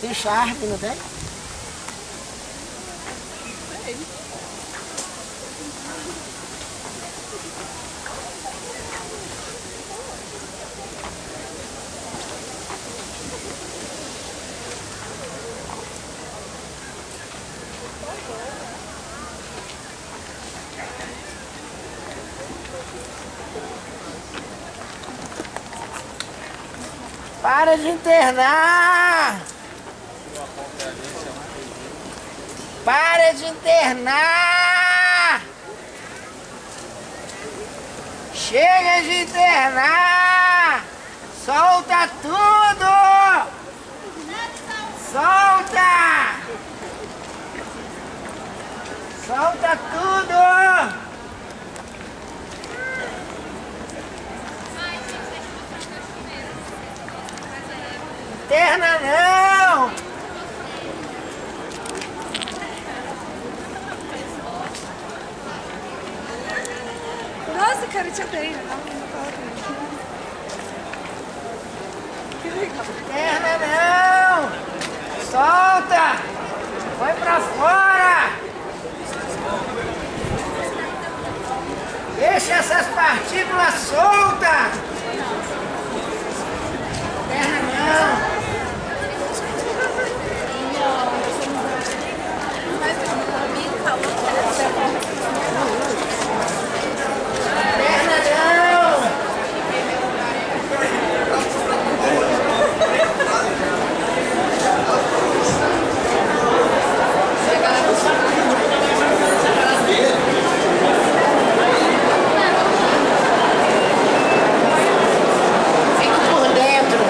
Tem Sharp, não tem? Para de internar! Para de internar! Chega de internar! Solta tudo! Solta! Solta tudo! Interna não! Nossa, cara, te odeio. Que legal. Interna não! Solta! Vai pra fora! Deixa essas partículas soltas! Interna não! Fica por dentro.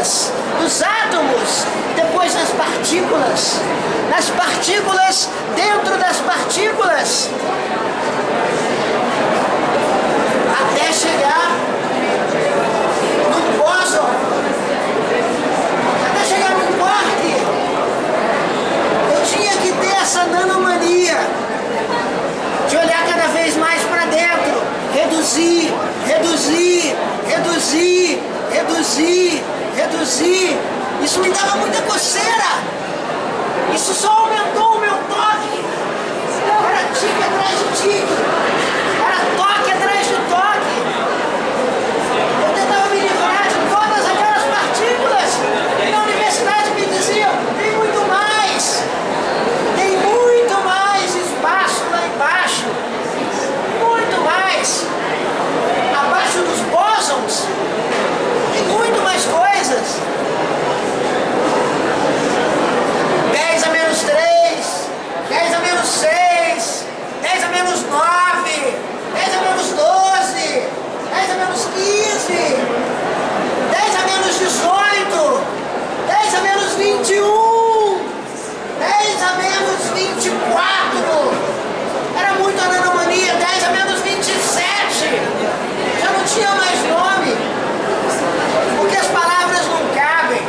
partículas, dos átomos, depois nas partículas dentro das partículas, até chegar no bóson, até chegar no quark. Eu tinha que ter essa nanomania de olhar cada vez mais para dentro, reduzir, reduzir, reduzir, reduzir, reduzir. Isso me dava muita coceira. Isso só aumentou o meu toque. Era tique atrás de tique. Era toque atrás de toque. Eu tentava me livrar de todas aquelas partículas. E na universidade me diziam, tem muito mais. Tem muito mais espaço lá embaixo. Muito mais. Abaixo dos bósons. Tem muito mais coisas. 10 a menos 3, 10 a menos 6, 10 a menos 9, 10 a menos 12, 10 a menos 15, 10 a menos 18, 10 a menos 21, 10 a menos 24. Era muito a nanomania. 10 a menos 27. Já não tinha mais nome. Porque as palavras não cabem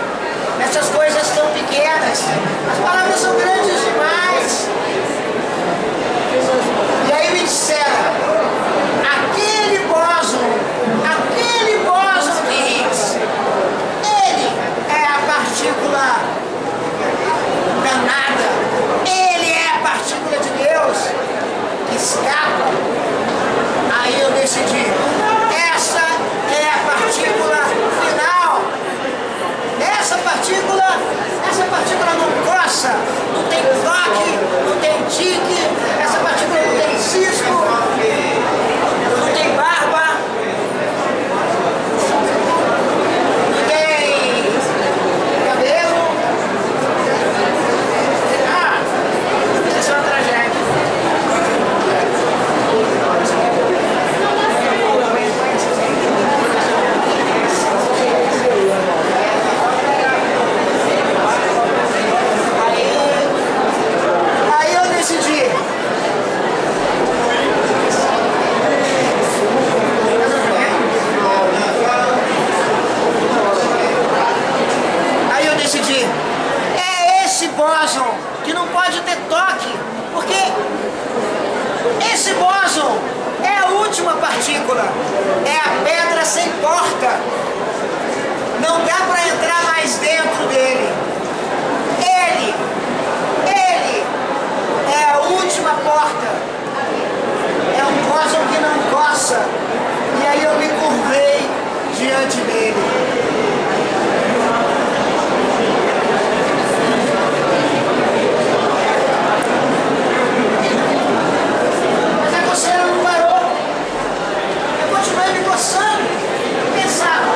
nessas coisas tão pequenas. As palavras são grandes demais. E aí me disseram, aquele bóson de Higgs, ele é a partícula danada, ele é a partícula de Deus que escapa. Aí eu decidi, essa é a partícula final. Essa partícula não coça, não tem toque, não tem tique, essa partícula não tem cisco, não tem barba, não tem cabelo. Isso é uma tragédia. Aí eu decidi. É esse bóson que não pode ter toque, porque esse bóson é a última partícula, é a pedra sem porta. Não dá para entrar mais dentro dele. Ele é a última porta. É um bóson que não coça. E aí eu me curvei diante dele. Mas a coceira não parou. Eu continuei me coçando. Eu pensava,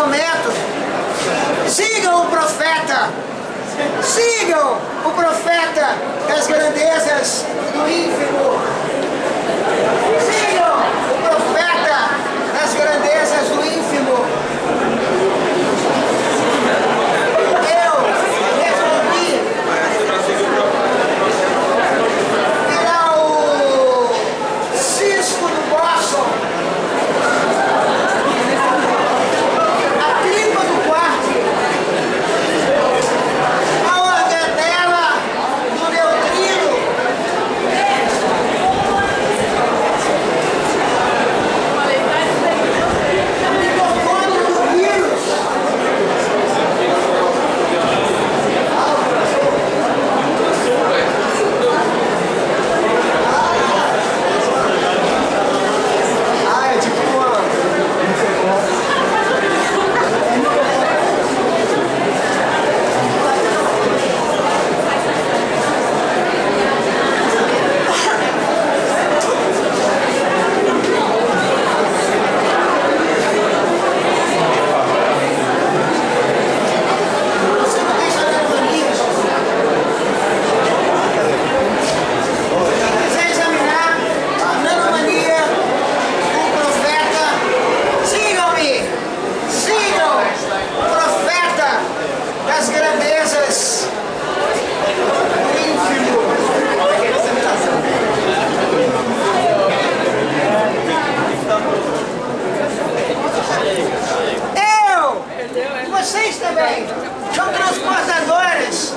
prometo. Sigam o profeta. Sigam o profeta das grandezas do ínfimo. Sigam o profeta das grandezas do ínfimo. Eu resolvi virar o cisco do Boston, a tripa do quarto, a organela do neutrino, o mitocôndrio do vírus. Ah, é tipo uma... Você não tem sabedoria. Se quiser examinar a nanomania, o profeta, sigam-me! Sigam o profeta das grandezas do ínfimo. Eu! E vocês também são transportadores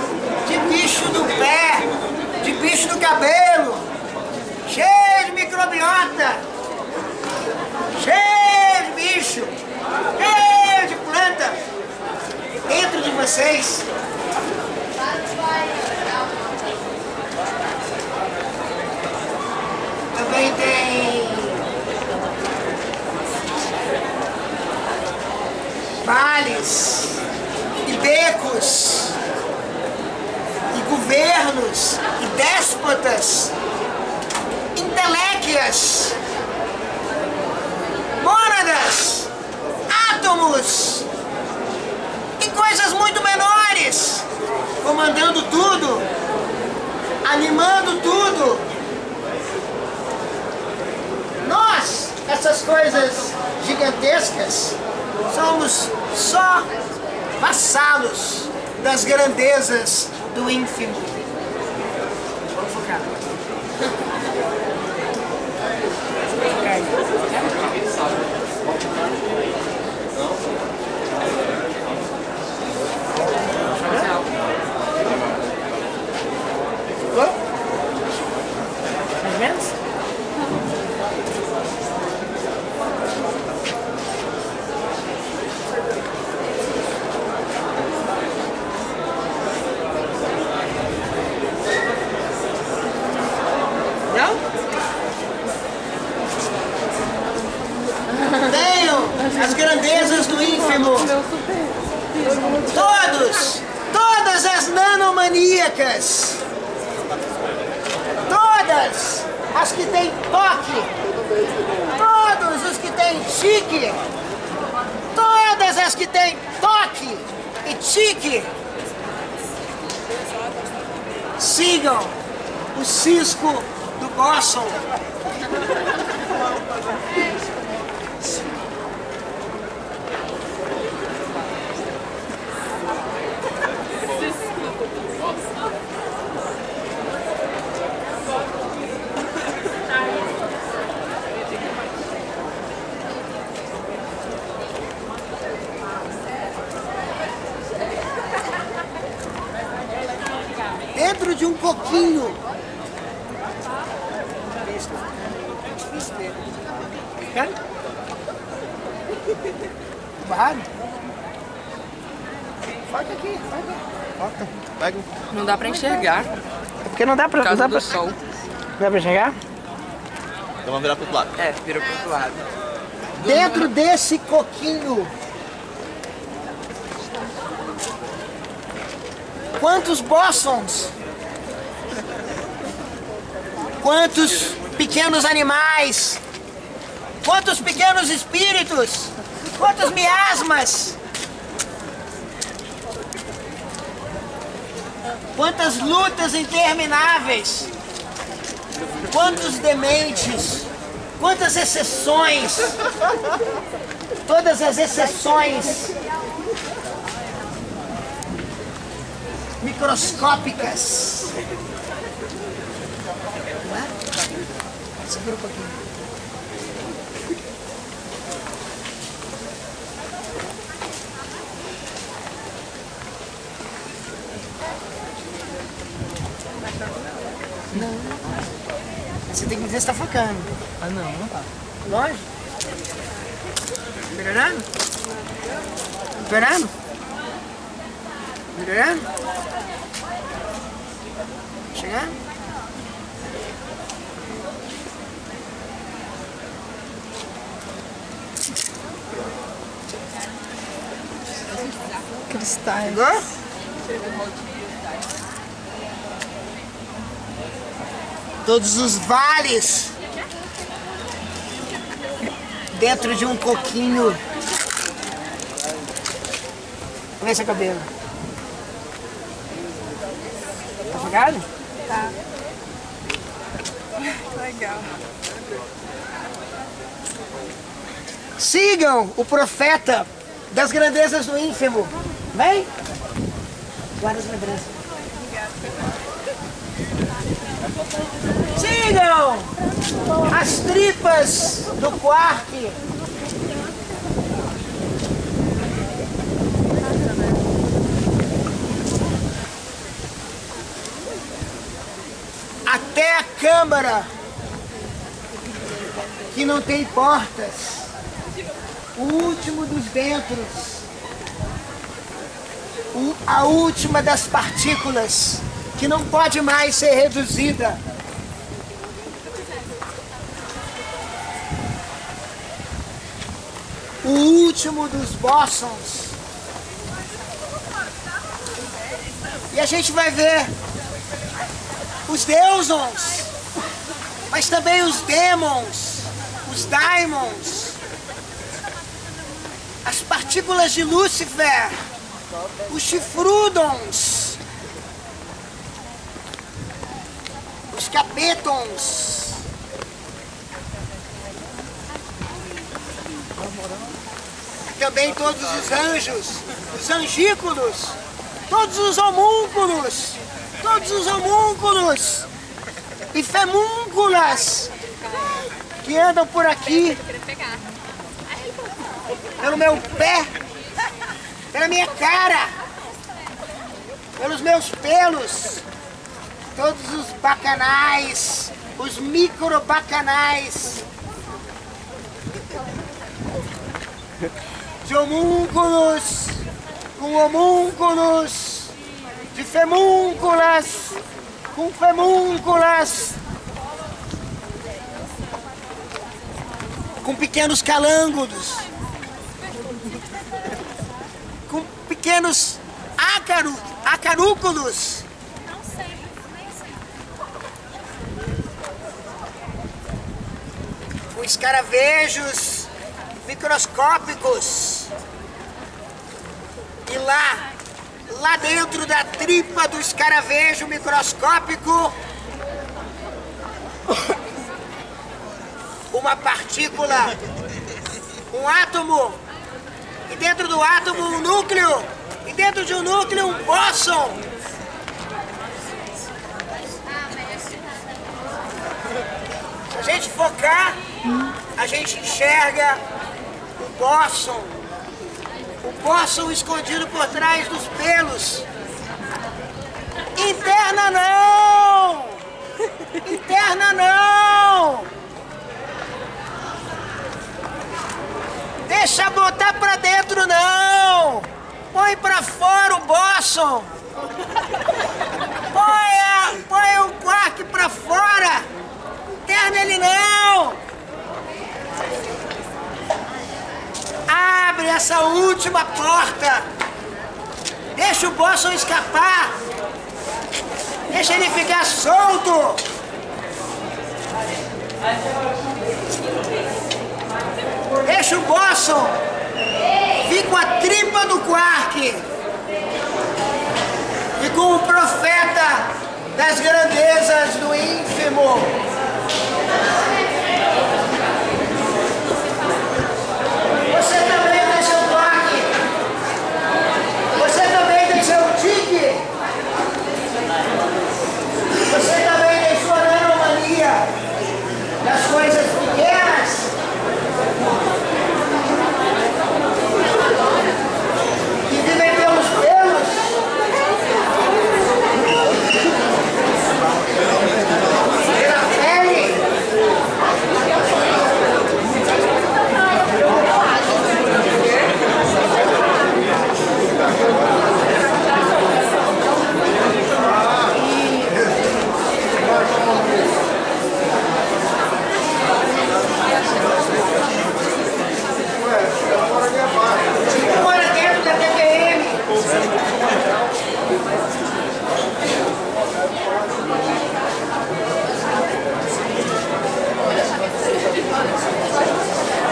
de bicho do pé, de bicho do cabelo, cheio de microbiota, cheio de bicho, cheio de planta dentro de vocês. Também tem vales e becos e governos e déspotas, inteléquias, mônadas, átomos e coisas muito menores, comandando tudo, animando tudo. Nós, essas coisas gigantescas, somos só vassalos das grandezas do ínfimo. Vamos focar. Mais ou menos? Não? Tenham as grandezas do ínfimo. Todas as nanomaníacas. Todas as que têm toque. Todos os que têm tique. Todas as que têm toque e tique. Sigam o cisco do Boston. Dentro de um coquinho. Quer? Barrado? Foca aqui, foca. Foca. Pega. Não dá pra enxergar. É porque não dá pra... Por causa Não dá do pra... sol. Não dá pra enxergar? Então vamos virar pro outro lado. É, virou pro outro lado. Dentro desse coquinho, quantos Bostons? Quantos pequenos animais? Quantos pequenos espíritos? Quantos miasmas? Quantas lutas intermináveis, quantos dementes, quantas exceções, todas as exceções microscópicas. Segura um pouquinho. Não. Você tem que dizer se tá focando. Ah, não tá. Lógico. Melhorando? Melhorando? Melhorando? Chegando? Cristais. Chegou? Todos os vales dentro de um coquinho. Olha esse cabelo. Tá chegado? Tá. Legal. Sigam o profeta das grandezas do ínfimo. Vem! Guarda as lembranças. Sigam as tripas do quark. Até a câmara que não tem portas. O último dos dentros. A última das partículas que não pode mais ser reduzida. O último dos bósons. E a gente vai ver os deusos, mas também os demons, os daimons, as partículas de Lúcifer, os chifrudons, os capetons, também todos os anjos, os angículos, todos os homúnculos e femúnculas que andam por aqui, pelo meu pé, pela minha cara, pelos meus pelos, todos os bacanais, os microbacanais, de homúnculos, com homúnculos, de femúnculas, com femúnculas, com pequenos calângulos, com pequenos acarúculos, com escaravejos microscópicos. E lá dentro da tripa do escaravejo microscópico, uma partícula, um átomo, e dentro do átomo um núcleo, e dentro de um núcleo um bóson. Se a gente focar, a gente enxerga o bóson. O bóson escondido por trás dos pelos. Interna não! Interna não! Deixa botar pra dentro não! Põe pra fora o bóson! Põe o quark pra fora! Interna ele não! Abre essa última porta! Deixa o bóson escapar! Deixa ele ficar solto! Deixa o bóson vir com a tripa do quark! e como profeta das grandezas do ínfimo. Você também tem seu toque. Você também tem seu tique. Você também tem sua nanomania das coisas pequenas. Que vivem pelos pelos. Pela pele. Tipo, mora dentro da TPM.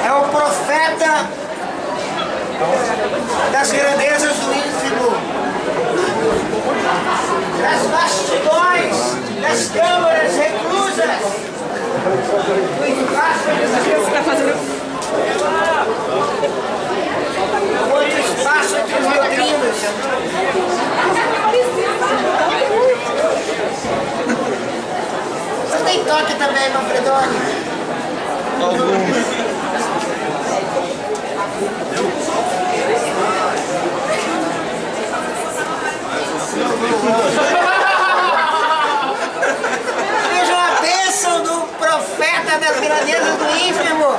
É o profeta das grandezas do ínfimo, das vastidões, das câmaras reclusas, do espaço muito espaço entre os neutrinos. Você tem toque também, Manfredoni? Alguns. Vejam a bênção do profeta das grandezas do ínfimo.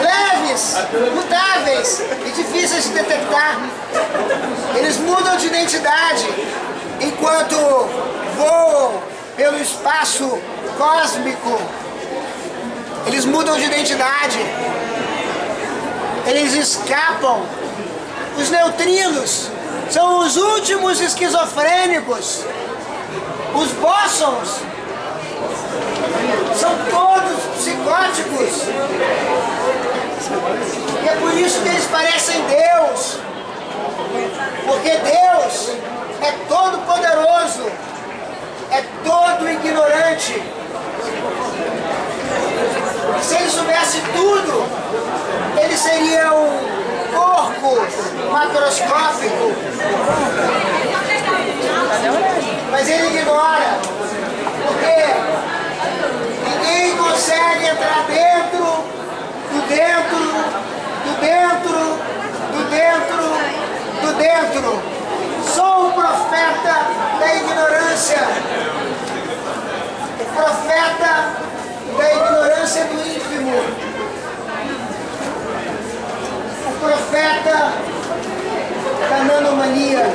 Leves, mutáveis e difíceis de detectar. Eles mudam de identidade enquanto voam pelo espaço cósmico. Eles mudam de identidade. Eles escapam. Os neutrinos são os últimos esquizofrênicos. Os bósons são todos psicóticos. E é por isso que eles parecem Deus. Porque Deus é todo poderoso, é todo ignorante. Se ele soubesse tudo, ele seria um porco macroscópico. Mas ele ignora, porque ninguém consegue entrar dentro, do dentro, do dentro, do dentro, do dentro. Sou o profeta da ignorância. O profeta da ignorância do ínfimo. O profeta da nanomania.